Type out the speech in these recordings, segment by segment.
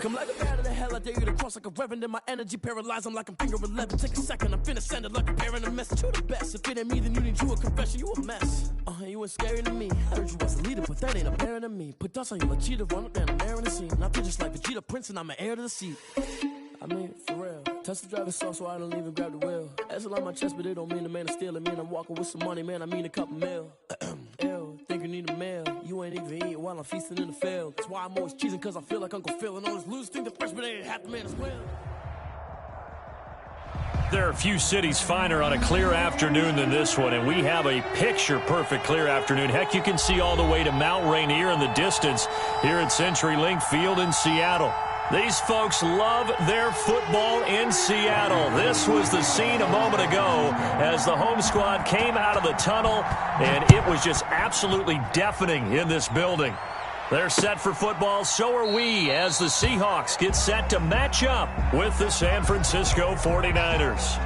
Come like a bat of the hell, I dare you to cross like a reverend. And my energy paralyzed, I'm like I'm finger 11. Take a second, I'm finna send it like a parent a message. You the best, if it ain't me, then you need you a confession. You a mess, you ain't scary to me. I heard you was a leader, but that ain't apparent to me. Put dust on you like cheetah, run up down the air in the scene. I feel just like Vegeta Prince and I'm an heir to the seat. I mean, for real. Touch the driver's soft so I don't even grab the wheel. That's on my chest, but it don't mean the man is stealing. Mean I'm walking with some money, man, I mean a couple mil. Ew, think you need a meal. You ain't even eating while I'm feasting in the field. That's why I'm always cheesing, cause I feel like Uncle Phil. And all this lose think the freshman ain't half the man as well. There are a few cities finer on a clear afternoon than this one, and we have a picture-perfect clear afternoon. Heck, you can see all the way to Mount Rainier in the distance here at CenturyLink Field in Seattle. These folks love their football in Seattle. This was the scene a moment ago as the home squad came out of the tunnel, and it was just absolutely deafening in this building. They're set for football, so are we, as the Seahawks get set to match up with the San Francisco 49ers.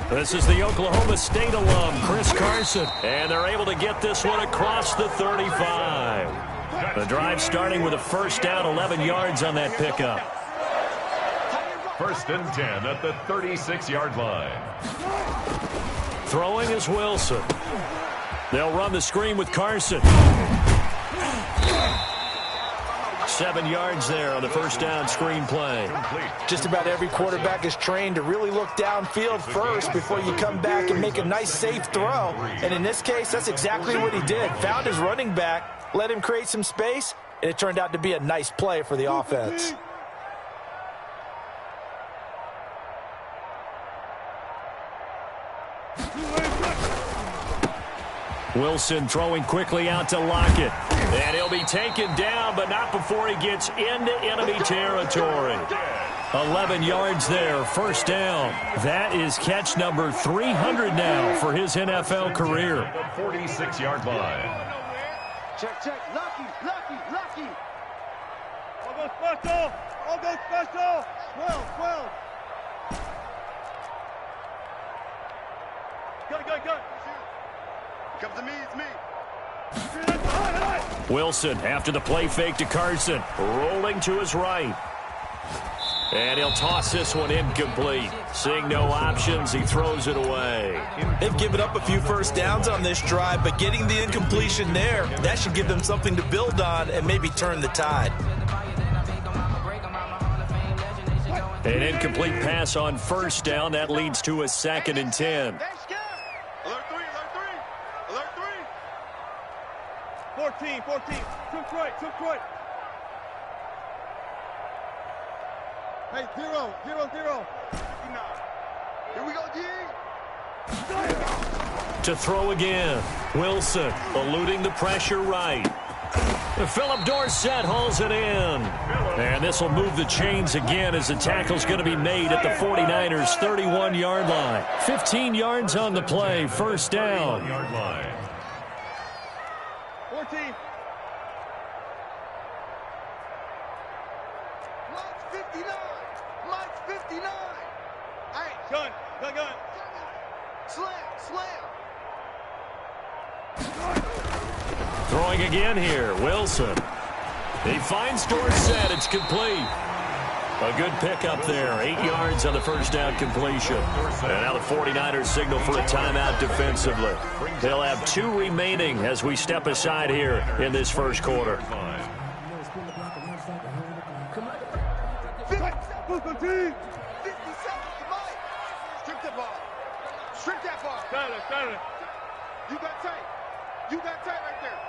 This is the Oklahoma State alum, Chris Carson, and they're able to get this one across the 35. The drive starting with a first down, 11 yards on that pickup. First and 10 at the 36-yard line. Throwing is Wilson. They'll run the screen with Carson. 7 yards there on the first down screen play. Just about every quarterback is trained to really look downfield first before you come back and make a nice, safe throw. And in this case, that's exactly what he did. Found his running back, let him create some space, and it turned out to be a nice play for the offense. Wilson throwing quickly out to Lockett. And he'll be taken down, but not before he gets into enemy territory. 11 yards there, first down. That is catch number 300 now for his NFL career. The 46-yard line. Check, check. Lucky. All go special. All go special. 12. Go. Come to me, it's me. Wilson after the play fake to Carson. Rolling to his right. And he'll toss this one incomplete. Seeing no options, he throws it away. They've given up a few first downs on this drive, but getting the incompletion there, that should give them something to build on and maybe turn the tide. An incomplete pass on first down. That leads to a 2nd and 10. Alert 3. 14. Took right. Hey, 0. 59. Here we go, D. To throw again. Wilson eluding the pressure right. Philip Dorsett hauls it in. And this will move the chains again as the tackle's going to be made at the 49ers' 31-yard line. 15 yards on the play, first down. 31-yard line. 14. Mike's 59. Hey, gun. Slam. Throwing again here, Wilson. He finds Dorsett. It's complete. A good pickup there. 8 yards on the first down completion. And now the 49ers signal for a timeout defensively. They'll have 2 remaining as we step aside here in this first quarter. 50 Mike. Strip that ball. Got it. You got tight right there.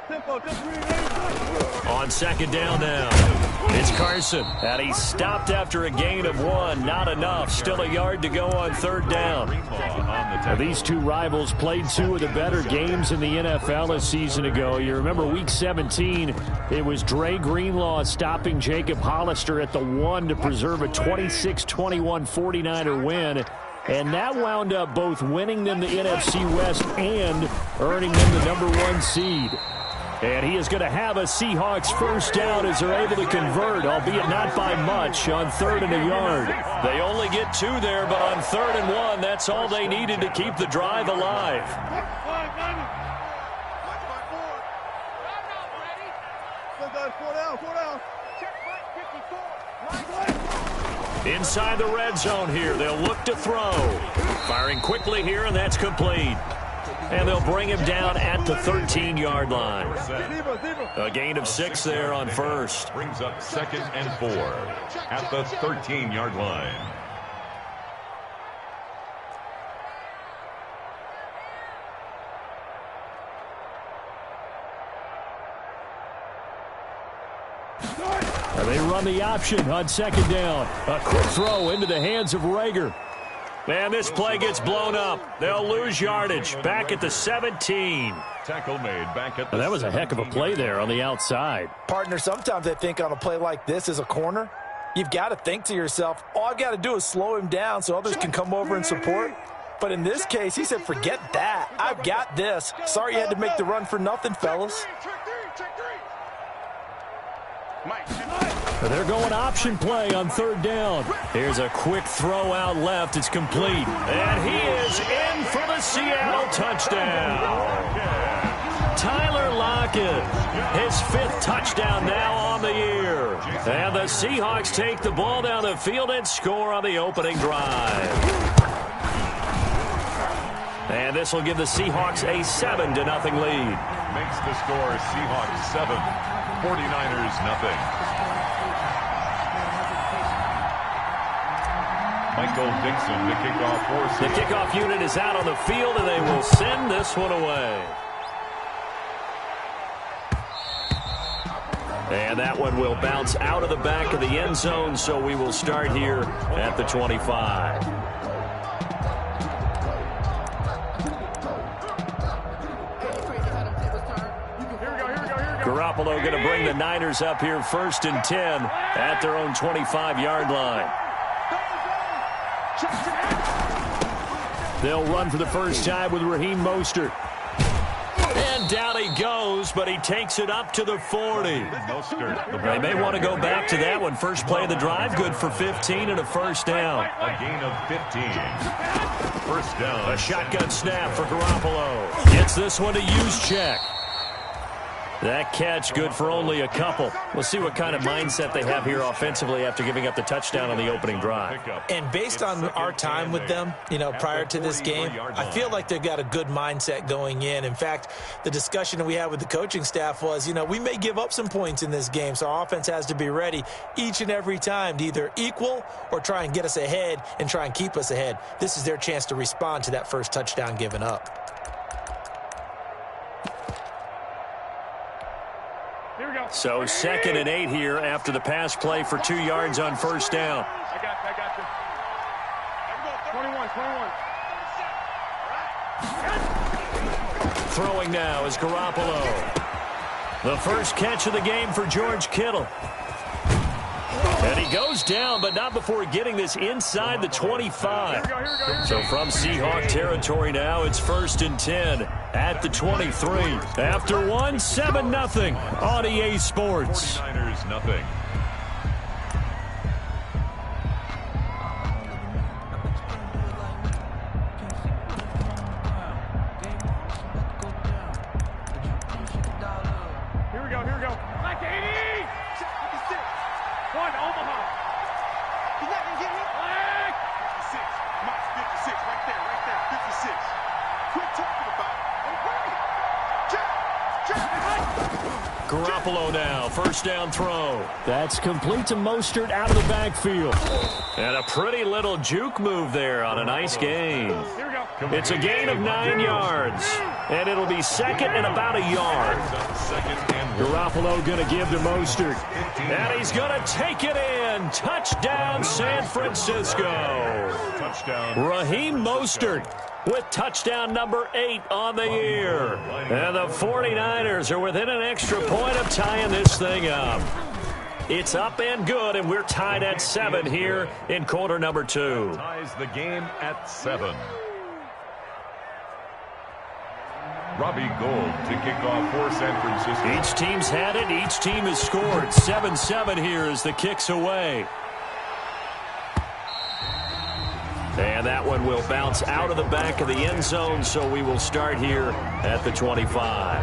Tempo, just really On second down now, it's Carson. And he's stopped after a gain of 1. Not enough. Still a yard to go on third down. Now, these two rivals played two of the better games in the NFL a season ago. You remember Week 17, it was Dre Greenlaw stopping Jacob Hollister at the 1 to preserve a 26-21 49er win. And that wound up both winning them the NFC West and earning them the #1 seed. And he is going to have a Seahawks first down as they're able to convert, albeit not by much, on 3rd and a yard. They only get 2 there, but on 3rd and 1, that's all they needed to keep the drive alive. Inside the red zone here, they'll look to throw. Firing quickly here, and that's complete. And they'll bring him down at the 13-yard line. A gain of 6 there on first. Brings up 2nd and 4 at the 13-yard line. They run the option on 2nd down. A quick throw into the hands of Rager. And this play gets blown up. They'll lose yardage. Back at the 17. Tackle made back at the That was a heck of a play there on the outside. Partner, sometimes I think on a play like this as a corner, you've got to think to yourself, all I've got to do is slow him down so others can come over and support. But in this case, he said, forget that. I've got this. Sorry you had to make the run for nothing, fellas. They're going option play on 3rd down. Here's a quick throw out left. It's complete. And he is in for the Seattle touchdown. Tyler Lockett, his 5th touchdown now on the year. And the Seahawks take the ball down the field and score on the opening drive. And this will give the Seahawks a 7-0 lead. Makes the score Seahawks 7, 49ers nothing. Michael Dixon, the kickoff for The kickoff unit is out on the field, and they will send this one away. And that one will bounce out of the back of the end zone, so we will start here at the 25. Garoppolo going to bring the Niners up here 1st and 10 at their own 25-yard line. They'll run for the first time with Raheem Mostert. And down he goes, but he takes it up to the 40. They may want to go back to that one. First play of the drive, good for 15 and a first down. A gain of 15. First down. A shotgun snap for Garoppolo. Gets this one to Juszczyk. That catch good for only a couple. We'll see what kind of mindset they have here offensively after giving up the touchdown on the opening drive. And based on our time with them, prior to this game, I feel like they've got a good mindset going in. In fact, the discussion that we had with the coaching staff was, we may give up some points in this game, so our offense has to be ready each and every time to either equal or try and get us ahead and try and keep us ahead. This is their chance to respond to that first touchdown given up. So 2nd and 8 here after the pass play for 2 yards on first down. I got you. 21. Throwing now is Garoppolo. The first catch of the game for George Kittle. And he goes down, but not before getting this inside the 25. So from Seahawk territory now, it's 1st and 10 at the 23. After one, 7-0 on EA Sports. 49ers nothing. Here we go. Like 80! 56. One, Omaha. He's not going to get me. Like 56. Mike, 56. Right there. 56. Quit talking about it. I'm right. Check. Garoppolo now, first down throw. That's complete to Mostert out of the backfield. And a pretty little juke move there on a nice gain. It's a gain of 9 yards. And it'll be second and about a yard. Garoppolo going to give to Mostert. And he's going to take it in. Touchdown, San Francisco. Raheem Mostert with touchdown number 8 on the year. And the 49ers are within an extra point of tying this thing up. It's up and good, and we're tied at 7 here in quarter number 2. Ties the game at 7. Robbie Gould to kick off for San Francisco. Each team's had it. Each team has scored. 7-7 here as the kick's away. And that one will bounce out of the back of the end zone, so we will start here at the 25.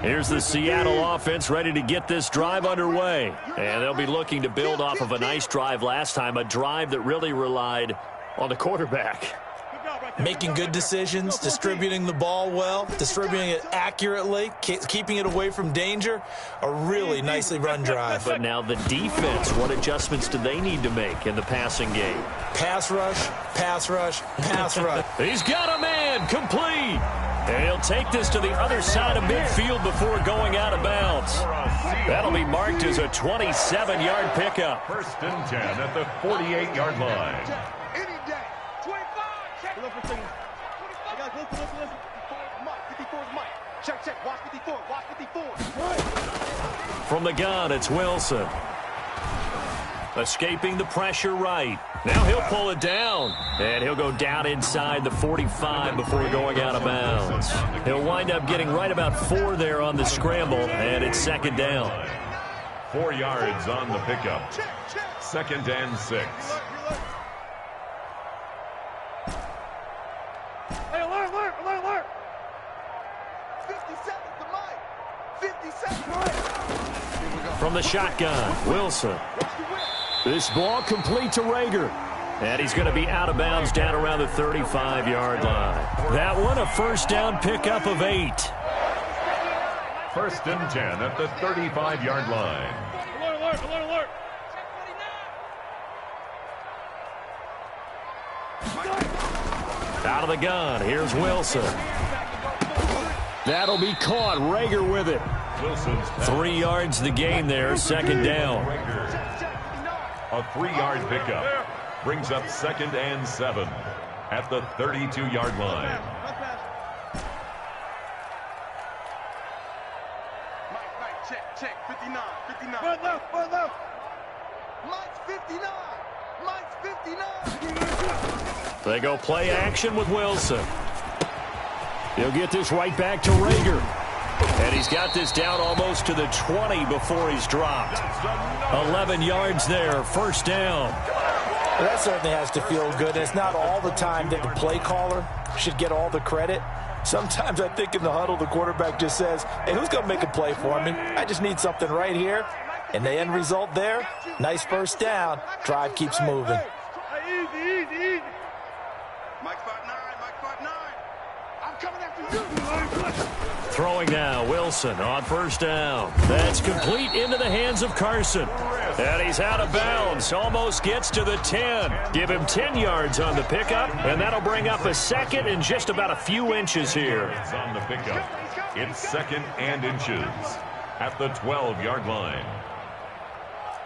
Here's the Seattle offense ready to get this drive underway. And they'll be looking to build off of a nice drive last time, a drive that really relied on the quarterback. Making good decisions, distributing the ball well, distributing it accurately, keeping it away from danger. A really nicely run drive. But now the defense, what adjustments do they need to make in the passing game? Pass rush, pass rush, pass rush. He's got a man, complete. And he'll take this to the other side of midfield before going out of bounds. That'll be marked as a 27-yard pickup. First and 10 at the 48-yard line. From the gun, it's Wilson. Escaping the pressure right. Now he'll pull it down. And he'll go down inside the 45 before going out of bounds. He'll wind up getting right about 4 there on the scramble, and it's second down. 4 yards on the pickup. Second and 6. Hey, alert! 50 seconds to Mike. 50 seconds. From the shotgun, Wilson. This ball complete to Rager. And he's going to be out of bounds down around the 35-yard line. That one a first down pickup of 8. First and 10 at the 35-yard line. Alert! Out of the gun, here's Wilson. That'll be caught. Rager with it. Wilson's 3 yards the gain there, second down. A 3-yard pickup brings up second and 7 at the 32-yard line. Mike, check. 59. One left. Mike's 59. They go play action with Wilson. He'll get this right back to Rager. And he's got this down almost to the 20 before he's dropped. 11 yards there, first down. Well, that certainly has to feel good. It's not all the time that the play caller should get all the credit. Sometimes I think in the huddle, the quarterback just says, hey, who's going to make a play for me? I just need something right here. And the end result there, nice first down. Drive keeps moving. Easy. Mike's 5'9". I'm coming after you. Throwing now, Wilson on first down. That's complete into the hands of Carson. And he's out of bounds, almost gets to the 10. Give him 10 yards on the pickup, and that'll bring up a second and just about a few inches here. On the pickup, it's second and inches at the 12-yard line.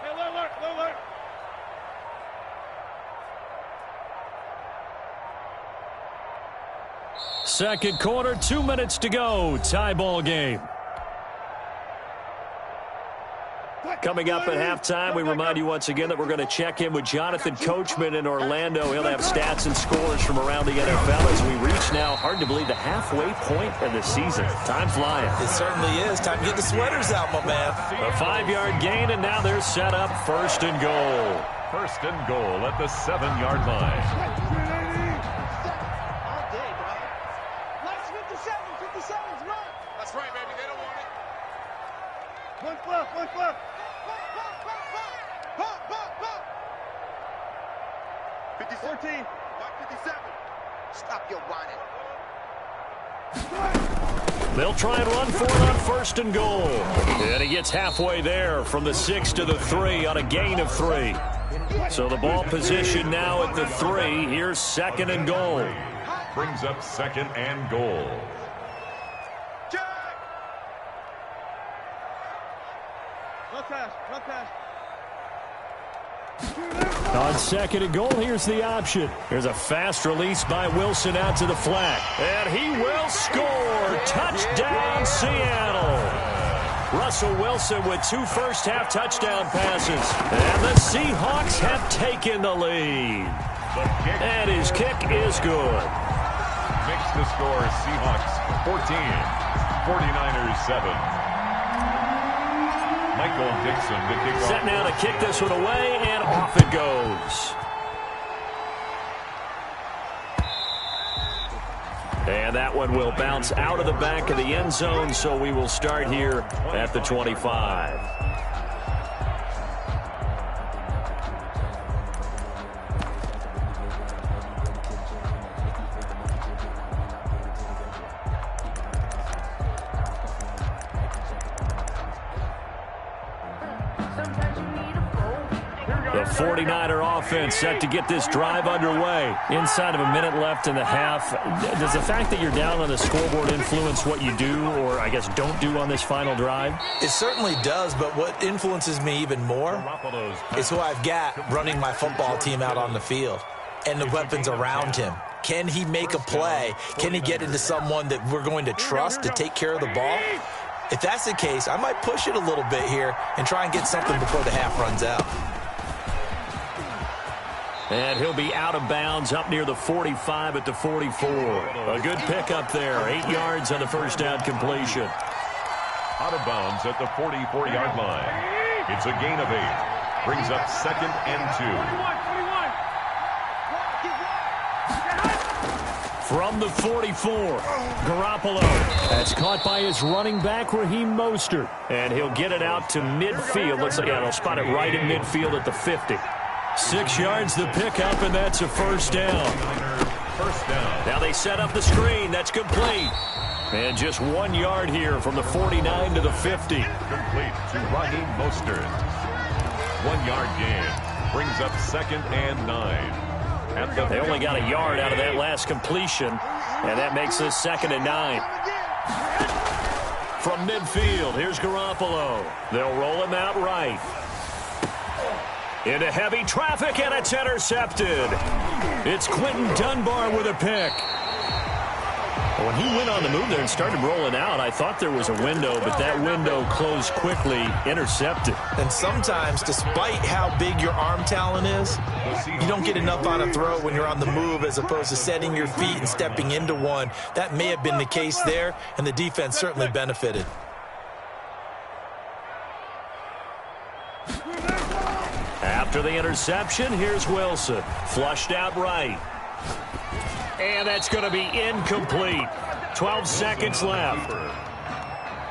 Alert. Second quarter, 2 minutes to go. Tie ball game. Coming up at halftime, we remind you once again that we're going to check in with Jonathan Coachman in Orlando. He'll have stats and scores from around the NFL as we reach now, hard to believe, the halfway point of the season. Time flying. It certainly is. Time to get the sweaters out, my man. A 5-yard gain, and now they're set up first and goal. First and goal at the 7-yard line. One left. 14. Mike 57. Stop your whining. They'll try and run for it on 1st and goal. And he gets halfway there from the 6 to the 3 on a gain of 3. So the ball position now at the 3. Here's 2nd and goal. Brings up 2nd and goal. On 2nd and goal, here's the option. There's a fast release by Wilson out to the flat. And he will score. Touchdown, Seattle. Russell Wilson with 2 first-half touchdown passes. And the Seahawks have taken the lead. And his kick is good. Makes the score Seahawks 14, 49ers 7. Michael Dixon to kick off. Set now to kick this one away, and off it goes. And that one will bounce out of the back of the end zone, so we will start here at the 25. The 49er offense set to get this drive underway. Inside of a minute left in the half. Does the fact that you're down on the scoreboard influence what you do, or I guess don't do on this final drive? It certainly does, but what influences me even more is who I've got running my football team out on the field and the weapons around him. Can he make a play? Can he get into someone that we're going to trust to take care of the ball? If that's the case, I might push it a little bit here and try and get something before the half runs out. And he'll be out of bounds up near the 45 at the 44. A good pickup there. 8 yards on the first down completion. Out of bounds at the 44-yard line. It's a gain of 8. Brings up 2nd and 2. From the 44, Garoppolo. That's caught by his running back, Raheem Mostert. And he'll get it out to midfield. Looks like they'll spot it right in midfield at the 50. 6 yards the pickup, and that's a first down. First down. Now they set up the screen. That's complete. And just 1 yard here from the 49 to the 50. Complete to Raheem Mostert. 1 yard gain. Brings up 2nd and 9. They only got a yard out of that last completion, and that makes this 2nd and 9. From midfield, here's Garoppolo. They'll roll him out right. Into heavy traffic, and it's intercepted. It's Quentin Dunbar with a pick. When he went on the move there and started rolling out, I thought there was a window, but that window closed quickly, intercepted. And sometimes, despite how big your arm talent is, you don't get enough on a throw when you're on the move as opposed to setting your feet and stepping into one. That may have been the case there, and the defense certainly benefited. After the interception, here's Wilson. Flushed out right. And that's going to be incomplete. 12 seconds left.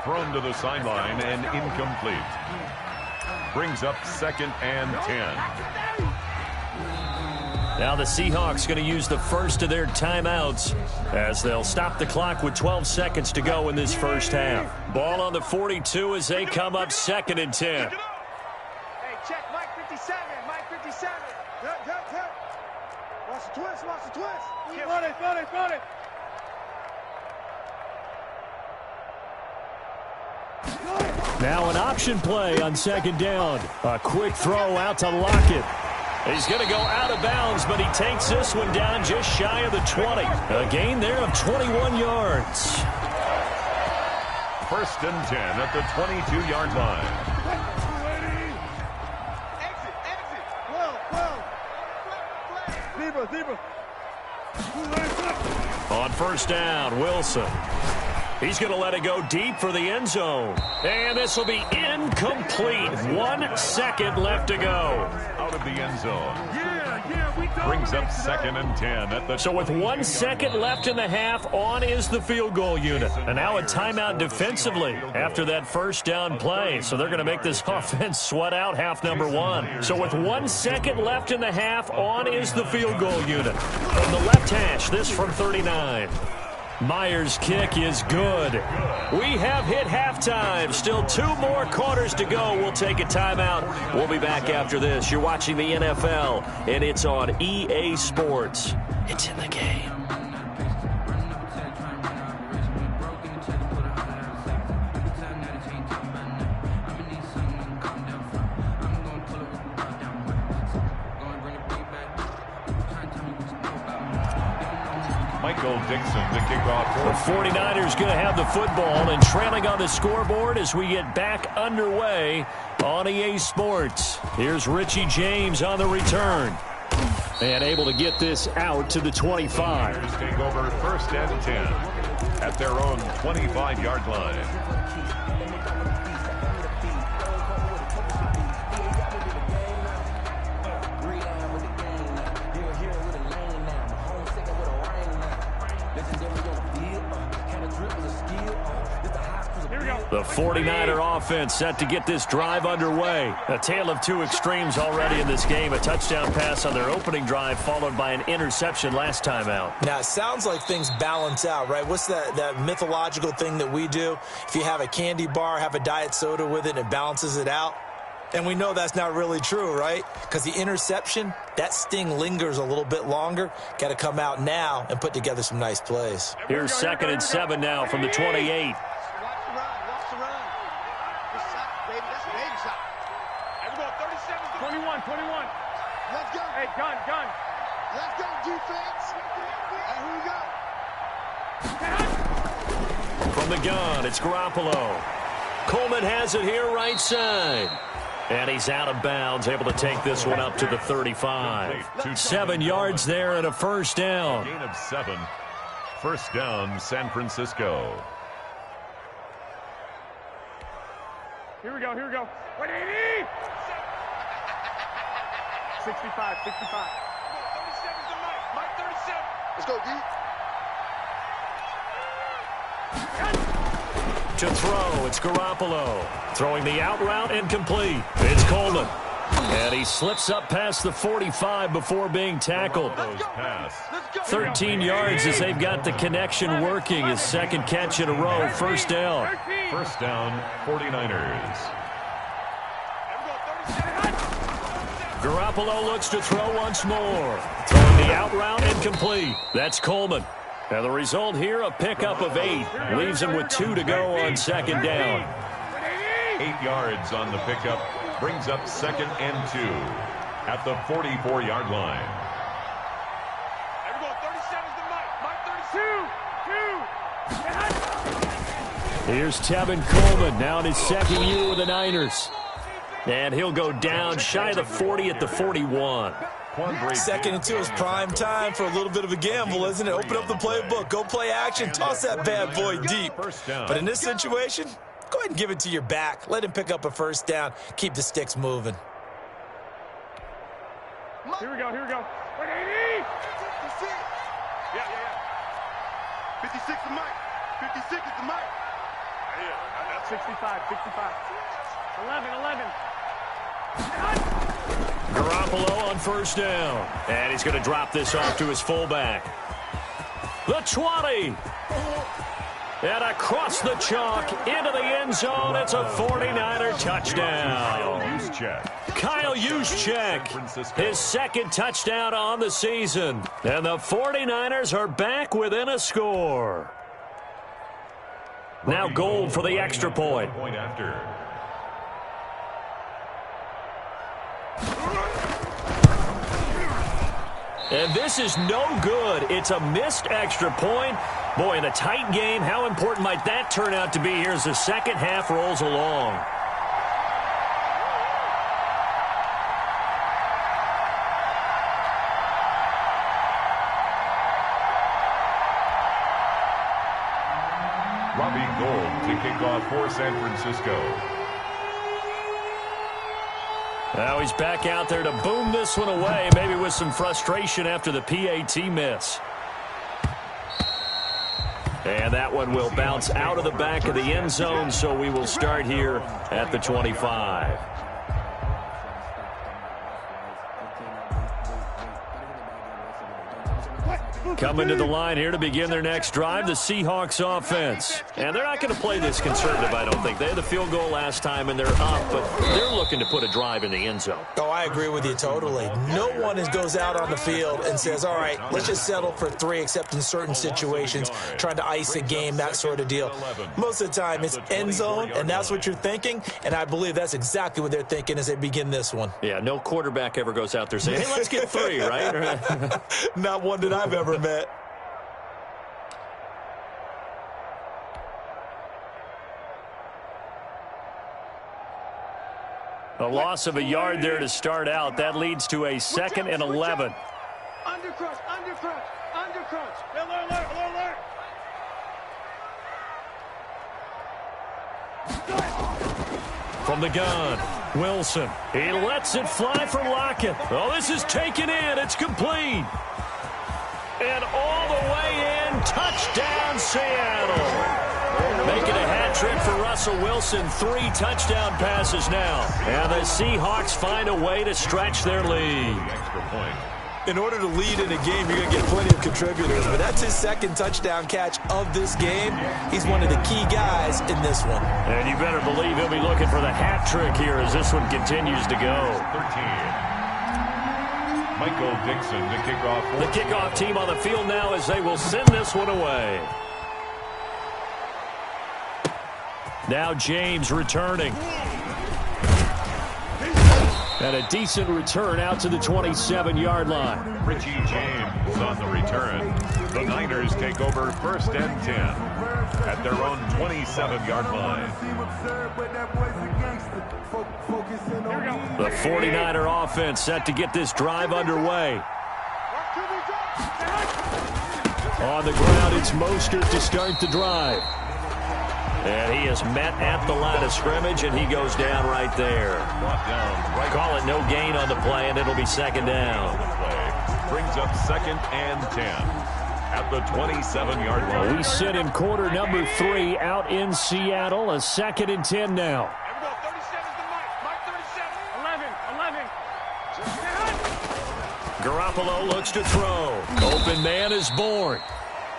Thrown to the sideline and incomplete. Brings up 2nd and 10. Now the Seahawks going to use the first of their timeouts as they'll stop the clock with 12 seconds to go in this first half. Ball on the 42 as they come up 2nd and 10. Hey, check Mike 57. Mike 57. Watch the twist. Watch the twist. Run it. Now an option play on 2nd down. A quick throw out to Lockett. He's going to go out of bounds, but he takes this one down just shy of the 20. A gain there of 21 yards. 1st and 10 at the 22-yard line. Exit. Zebra. On 1st down, Wilson. He's going to let it go deep for the end zone. And this will be incomplete. 1 second left to go. Out of the end zone. Brings up 2nd and 10 at the. So with 1 second left in the half, on is the field goal unit. And now a timeout defensively after that first down play. So they're going to make this offense sweat out half number 1. So with 1 second left in the half, on is the field goal unit. From the left hash, this from 39. Myers' kick is good. We have hit halftime. Still 2 more quarters to go. We'll take a timeout. We'll be back after this. You're watching the NFL, and it's on EA Sports. It's in the game. Michael Dixon to kick off. The 49ers going to have the football and trailing on the scoreboard as we get back underway on EA Sports. Here's Richie James on the return. And able to get this out to the 25. Niners take over 1st and 10 at their own 25-yard line. The 49er offense set to get this drive underway. A tale of 2 extremes already in this game. A touchdown pass on their opening drive followed by an interception last time out. Now, it sounds like things balance out, right? What's that mythological thing that we do? If you have a candy bar, have a diet soda with it, and it balances it out. And we know that's not really true, right? Because the interception, that sting lingers a little bit longer. Got to come out now and put together some nice plays. Here's 2nd and 7 now from the 28. 21. Let's go. Hey, gun. Let's go, defense. And who we got? From the gun, it's Garoppolo. Coleman has it here right side. And he's out of bounds, able to take this one up to the 35. 7 yards there and a 1st down. Gain of 7. 1st down, San Francisco. Here we go. 180. 65. 37's the Mike 37. Let's go, D. To throw, it's Garoppolo. Throwing the out route, incomplete. It's Coleman. And he slips up past the 45 before being tackled. 13 yards as they've got the connection working. His 2nd catch in a row, 1st down. 1st down, 49ers. Garoppolo looks to throw once more. Throwing the out route, incomplete. That's Coleman. And the result here, a pickup of 8. Leaves him with 2 to go on 2nd down. 8 yards on the pickup. Brings up 2nd and 2 at the 44-yard line. Here's Tevin Coleman, now in his 2nd year with the Niners. And he'll go down shy of the 40 at the 41. 2nd and 2 is prime time for a little bit of a gamble, isn't it? Open up the playbook, go play action, toss that bad boy deep. But in this situation, go ahead and give it to your back. Let him pick up a 1st down. Keep the sticks moving. Here we go. 180. 56 is Mike. 56 is the Mike. 65. 11. Garoppolo on 1st down. And he's going to drop this off to his fullback. The 20. And across the chalk into the end zone. It's a 49er touchdown. Kyle Juszczyk, his 2nd touchdown on the season. And the 49ers are back within a score. Now Gold for the extra point. And this is no good. It's a missed extra point. Boy, in a tight game, how important might that turn out to be here as the 2nd half rolls along? Robbie Gould to kick off for San Francisco. Now he's back out there to boom this one away, maybe with some frustration after the PAT miss. And that one will bounce out of the back of the end zone, so we will start here at the 25. Coming to the line here to begin their next drive, the Seahawks offense. And they're not going to play this conservative, I don't think. They had the field goal last time, and they're up, but they're looking to put a drive in the end zone. Oh, I agree with you totally. No one goes out on the field and says, all right, let's just settle for 3, except in certain situations, trying to ice a game, that sort of deal. Most of the time, it's end zone, and that's what you're thinking, and I believe that's exactly what they're thinking as they begin this one. Yeah, no quarterback ever goes out there saying, hey, let's get 3, right? Not one that I've ever met. A loss of a yard there to start out. That leads to a 2nd and 11. Undercrunch, undercrunch, undercrunch. Alert, alert, alert. From the gun, Wilson. He lets it fly for Lockett. Oh, this is taken in. It's complete. And all the way in. Touchdown, Seattle. Making a hat trick for Russell Wilson. 3 touchdown passes now. And the Seahawks find a way to stretch their lead. Extra point. In order to lead in a game, you're going to get plenty of contributors, but that's his 2nd touchdown catch of this game. He's one of the key guys in this one. And you better believe he'll be looking for the hat trick here as this one continues to go. 13. Michael Dixon to kick off. The kickoff team on the field now as they will send this one away. Now James returning. And a decent return out to the 27-yard line. Richie James on the return. The Niners take over 1st and 10 at their own 27-yard line. The 49er offense set to get this drive underway. On the ground, it's Mostert to start the drive. And he is met at the line of scrimmage, and he goes down right there. Call it no gain on the play, and it'll be 2nd down. Brings up 2nd and 10 at the 27-yard line. We sit in quarter number 3 out in Seattle. A 2nd and 10 now. Here we go. 37 is the mic. Mike 37. 11. Garoppolo looks to throw. Open man is born.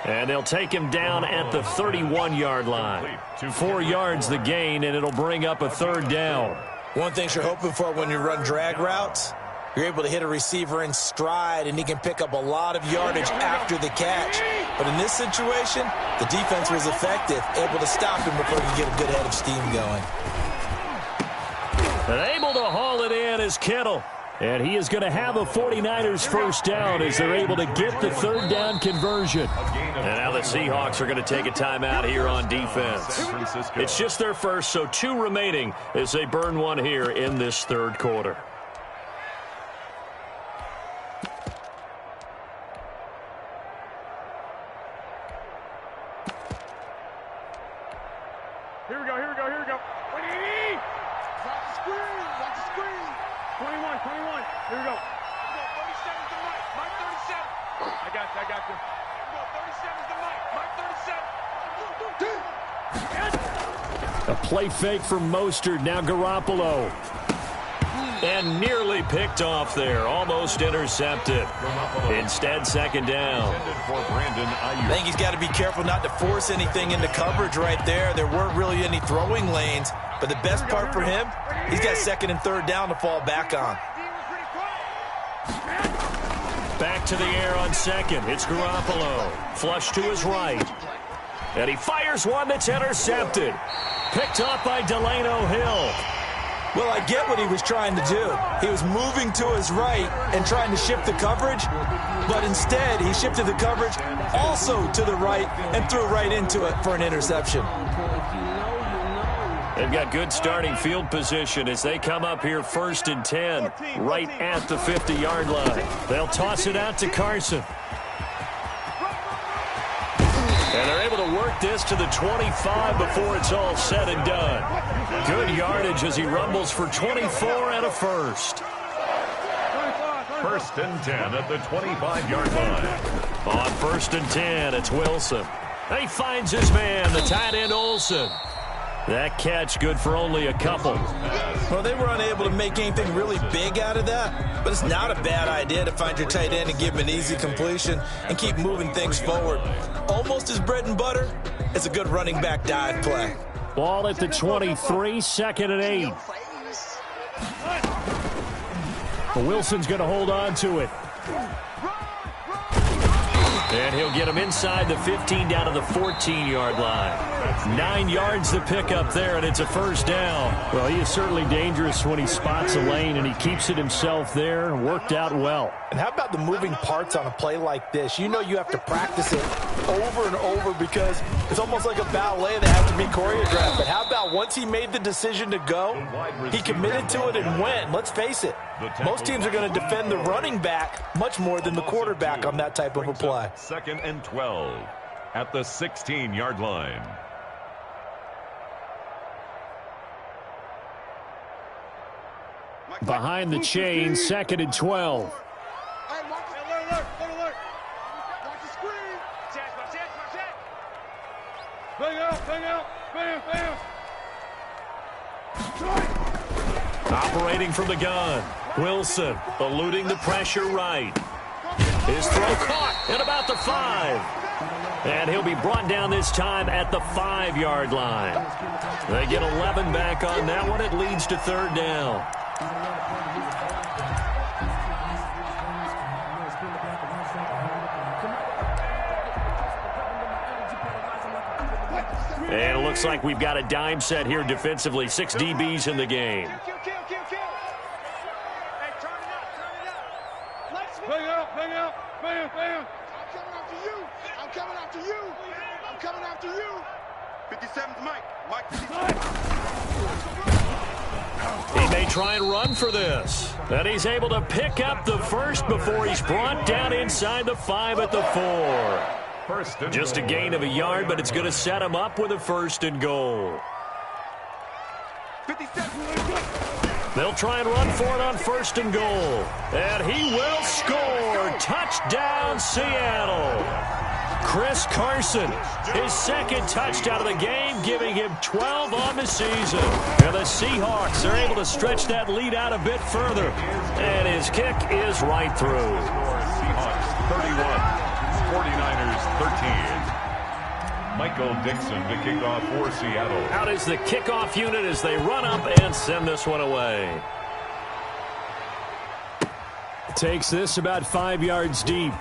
And they'll take him down at the 31-yard line. 4 yards the gain, and it'll bring up a 3rd down. One thing you're hoping for when you run drag routes, you're able to hit a receiver in stride, and he can pick up a lot of yardage after the catch. But in this situation, the defense was effective, able to stop him before he could get a good head of steam going. And able to haul it in is Kittle. And he is going to have a 49ers 1st down as they're able to get the 3rd down conversion. And now the Seahawks are going to take a timeout here on defense. It's just their first, so 2 remaining as they burn one here in this 3rd quarter. Here we go, here we go, here we go. 20. Watch the screen, watch the screen. 21. Here we go. 37 is the mic. Mike 37. I got you. Here we go. 37 is the mic. Mike 37. A play fake from Mostert. Now Garoppolo. And nearly picked off there. Almost intercepted. Instead, 2nd down. I think he's got to be careful not to force anything into coverage right there. There weren't really any throwing lanes. But the best part for him, he's got 2nd and 3rd down to fall back on. Back to the air on 2nd. It's Garoppolo. Flush to his right. And he fires one that's intercepted. Picked up by Delano Hill. Well, I get what he was trying to do. He was moving to his right and trying to shift the coverage, but instead he shifted the coverage also to the right and threw right into it for an interception. They've got good starting field position as they come up here 1st and 10, right at the 50-yard line. They'll toss it out to Carson. And they're able to work this to the 25 before it's all said and done. Good yardage as he rumbles for 24 and a 1st. 1st and 10 at the 25-yard line. On 1st and 10, it's Wilson. And he finds his man, the tight end Olsen. That catch good for only a couple. Well, they were unable to make anything really big out of that, but it's not a bad idea to find your tight end and give him an easy completion and keep moving things forward. Almost his bread and butter. It's a good running back dive play. Ball at the 23, 2nd and 8. Wilson's going to hold on to it. And he'll get him inside the 15 down to the 14-yard line. 9 yards to pick up there, and it's a first down. Well, he is certainly dangerous when he spots a lane, and he keeps it himself there and worked out well. And how about the moving parts on a play like this? You know you have to practice it over and over because it's almost like a ballet that has to be choreographed. But how about once he made the decision to go, he committed to it and went. Let's face it, most teams are going to defend the running back much more than the quarterback on that type of a play. 2nd and 12 at the 16-yard line. Behind the chain, 2nd and 12. Alert. Watch the screen. Check. Bang out. Operating from the gun. Wilson eluding the pressure right. His throw caught at about the 5. And he'll be brought down this time at the 5-yard line. They get 11 back on that one. It leads to 3rd down. And it looks like we've got a dime set here defensively. 6 DBs in the game. Kill. Hey, turn it up. Let's bang out. Bam. I'm coming after you. 57's Mike 57. He may try and run for this. And he's able to pick up the first before he's brought down inside the 5 at the 4. Just a gain of a yard, but it's going to set him up with a 1st and goal. 57. They'll try and run for it on 1st and goal. And he will score. Touchdown, Seattle. Chris Carson, his 2nd touchdown of the game, giving him 12 on the season. And the Seahawks are able to stretch that lead out a bit further. And his kick is right through. Seahawks 31, 49ers 13. Michael Dixon to kick off for Seattle. Out is the kickoff unit as they run up and send this one away. Takes this about 5 yards deep.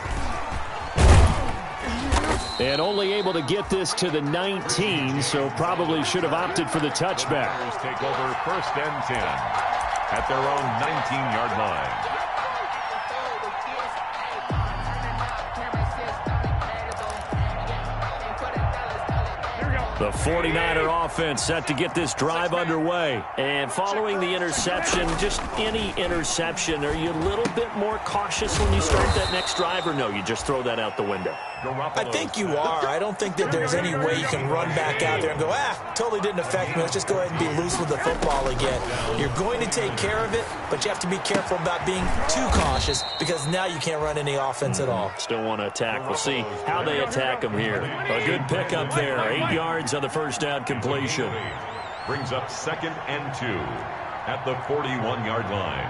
And only able to get this to the 19, so probably should have opted for the touchback. Take over 1st and 10 at their own 19-yard line. The 49er offense set to get this drive underway. And following the interception, just any interception, are you a little bit more cautious when you start that next drive, or no, you just throw that out the window? I think you are. I don't think that there's any way you can run back out there and go, totally didn't affect me. Let's just go ahead and be loose with the football again. You're going to take care of it, but you have to be careful about being too cautious because now you can't run any offense at all. Still want to attack. We'll see how they attack them here. A good pickup there. 8 yards on the 1st down completion. Brings up 2nd and 2 at the 41-yard line.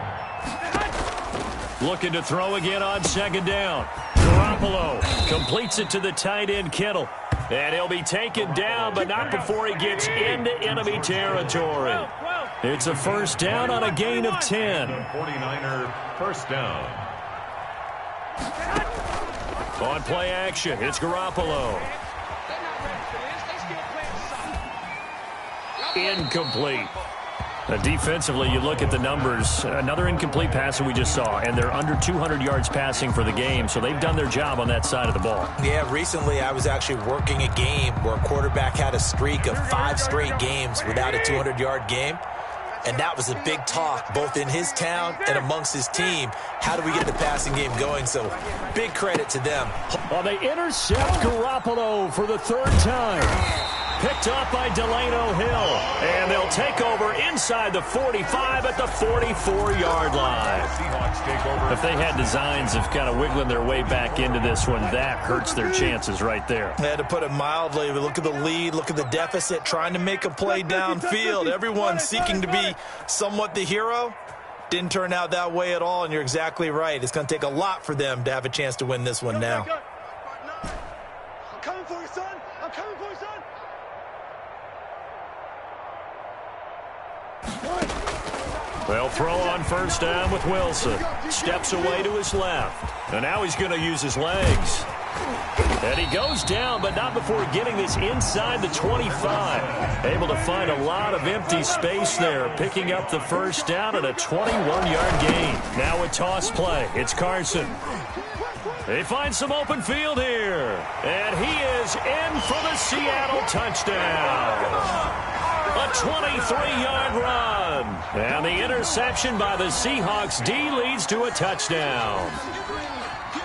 Looking to throw again on 2nd down. Garoppolo completes it to the tight end Kittle. And he'll be taken down, but not before he gets into enemy territory. It's a 1st down on a gain of 10. 49er 1st down. On play action, it's Garoppolo. Incomplete. Defensively, you look at the numbers. Another incomplete pass that we just saw, and they're under 200 yards passing for the game, so they've done their job on that side of the ball. Yeah, recently I was actually working a game where a quarterback had a streak of 5 straight games without a 200-yard game, and that was a big talk both in his town and amongst his team. How do we get the passing game going? So big credit to them. Well, they intercept Garoppolo for the 3rd time. Picked up by Delano Hill. And they'll take over inside the 45 at the 44-yard line. If they had designs of kind of wiggling their way back into this one, that hurts their chances right there. They had to put it mildly. Look at the lead. Look at the deficit. Trying to make a play downfield. Everyone seeking to be somewhat the hero. Didn't turn out that way at all, and you're exactly right. It's going to take a lot for them to have a chance to win this one now. I'm coming for you, son. I'm coming for you, son. They'll throw on first down with Wilson. Steps away to his left. And now he's going to use his legs. And he goes down, but not before getting this inside the 25. Able to find a lot of empty space there, picking up the first down and a 21-yard gain. Now a toss play. It's Carson. They find some open field here. And he is in for the Seattle touchdown. A 23-yard run. And the interception by the Seahawks D leads to a touchdown.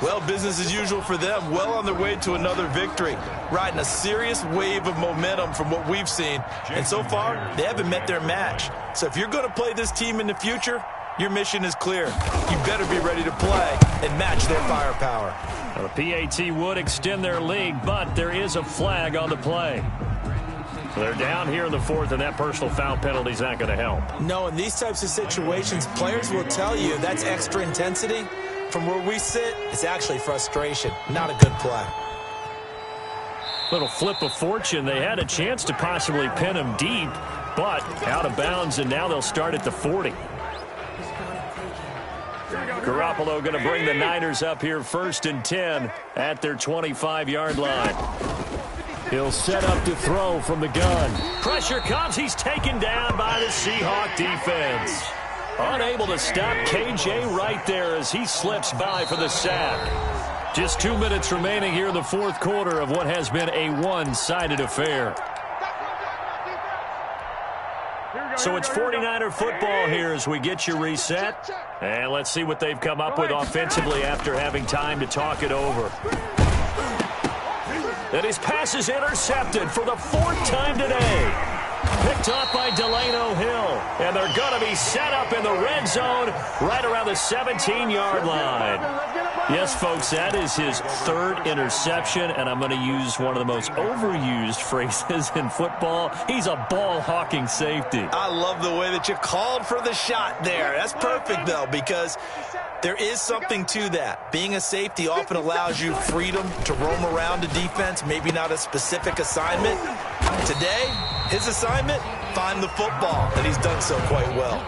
Well, business as usual for them. Well on their way to another victory. Riding a serious wave of momentum from what we've seen. And so far, they haven't met their match. So if you're going to play this team in the future, your mission is clear. You better be ready to play and match their firepower. Now, the PAT would extend their lead, but there is a flag on the play. They're down here in the fourth, and that personal foul penalty is not going to help. No, in these types of situations, players will tell you that's extra intensity. From where we sit, it's actually frustration, not a good play. Little flip of fortune. They had a chance to possibly pin him deep, but out of bounds, and now they'll start at the 40. Garoppolo going to bring the Niners up here first and 10 at their 25-yard line. He'll set up to throw from the gun. Pressure comes. He's taken down by the Seahawk defense. Unable to stop KJ right there as he slips by for the sack. Just 2 minutes remaining here in the fourth quarter of what has been a one-sided affair. So it's 49er football here as we get you reset. And let's see what they've come up with offensively after having time to talk it over. And his pass is intercepted for the fourth time today. Picked up by Delano Hill. And they're going to be set up in the red zone right around the 17-yard line. Yes, folks, that is his third interception, and I'm going to use one of the most overused phrases in football. He's a ball-hawking safety. I love the way that you called for the shot there. That's perfect, though, because there is something to that. Being a safety often allows you freedom to roam around a defense, maybe not a specific assignment. Today, his assignment, find the football, and he's done so quite well.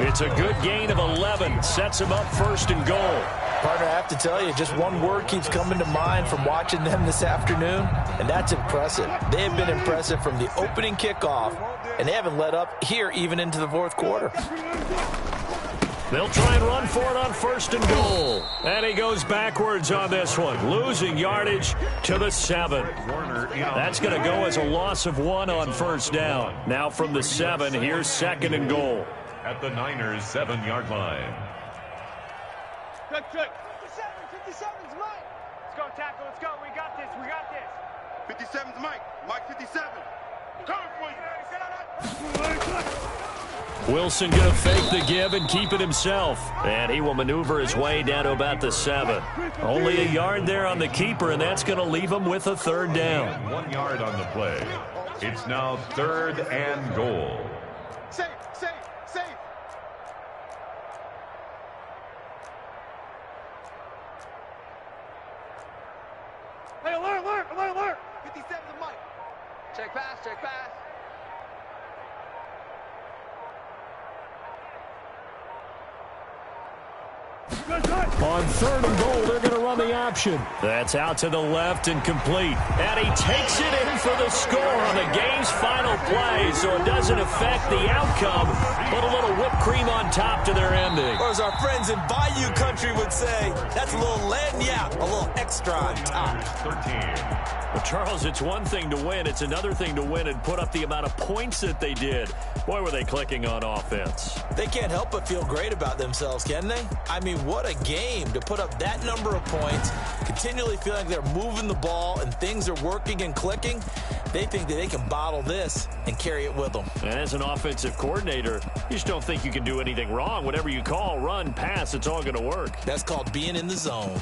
It's a good gain of 11. Sets him up first and goal. Partner, I have to tell you, just one word keeps coming to mind from watching them this afternoon, and that's impressive. They have been impressive from the opening kickoff, and they haven't let up here even into the fourth quarter. They'll try and run for it on first and goal. And he goes backwards on this one, losing yardage to the 7. That's going to go as a loss of 1 on first down. Now from the 7, here's second and goal. At the Niners' 7-yard line. Good. 57's Mike. Let's go, tackle. Let's go. We got this. 57's Mike. Mike 57. Coming for you. Wilson going to fake the give and keep it himself. And he will maneuver his way down to about the 7. Only a yard there on the keeper, and that's going to leave him with a third down. 1 yard on the play. It's now 3rd and goal. Safe. Hey, alert. 57's Mike. Check pass. On 3rd and goal, they're going to run the option. That's out to the left and complete. And he takes it in for the score on the game's final play, so it doesn't affect the outcome, but a little whipped cream on top to their ending. Or as our friends in Bayou Country would say, that's a little lagniappe, a little extra on top. 13. Well, Charles, it's one thing to win. It's another thing to win and put up the amount of points that they did. Boy, were they clicking on offense. They can't help but feel great about themselves, can they? I mean, what a game to put up that number of points, continually feeling like they're moving the ball and things are working and clicking. They think that they can bottle this and carry it with them. And as an offensive coordinator, you just don't think you can do anything wrong. Whatever you call, run, pass, it's all going to work. That's called being in the zone.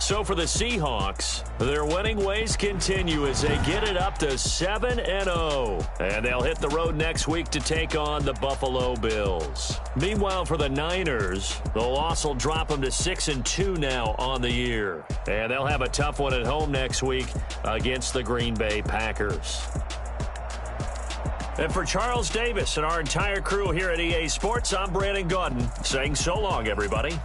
So for the Seahawks, their winning ways continue as they get it up to 7-0. And they'll hit the road next week to take on the Buffalo Bills. Meanwhile, for the Niners, the loss will drop them to 6-2 now on the year. And they'll have a tough one at home next week against the Green Bay Packers. And for Charles Davis and our entire crew here at EA Sports, I'm Brandon Gaudin saying so long, everybody.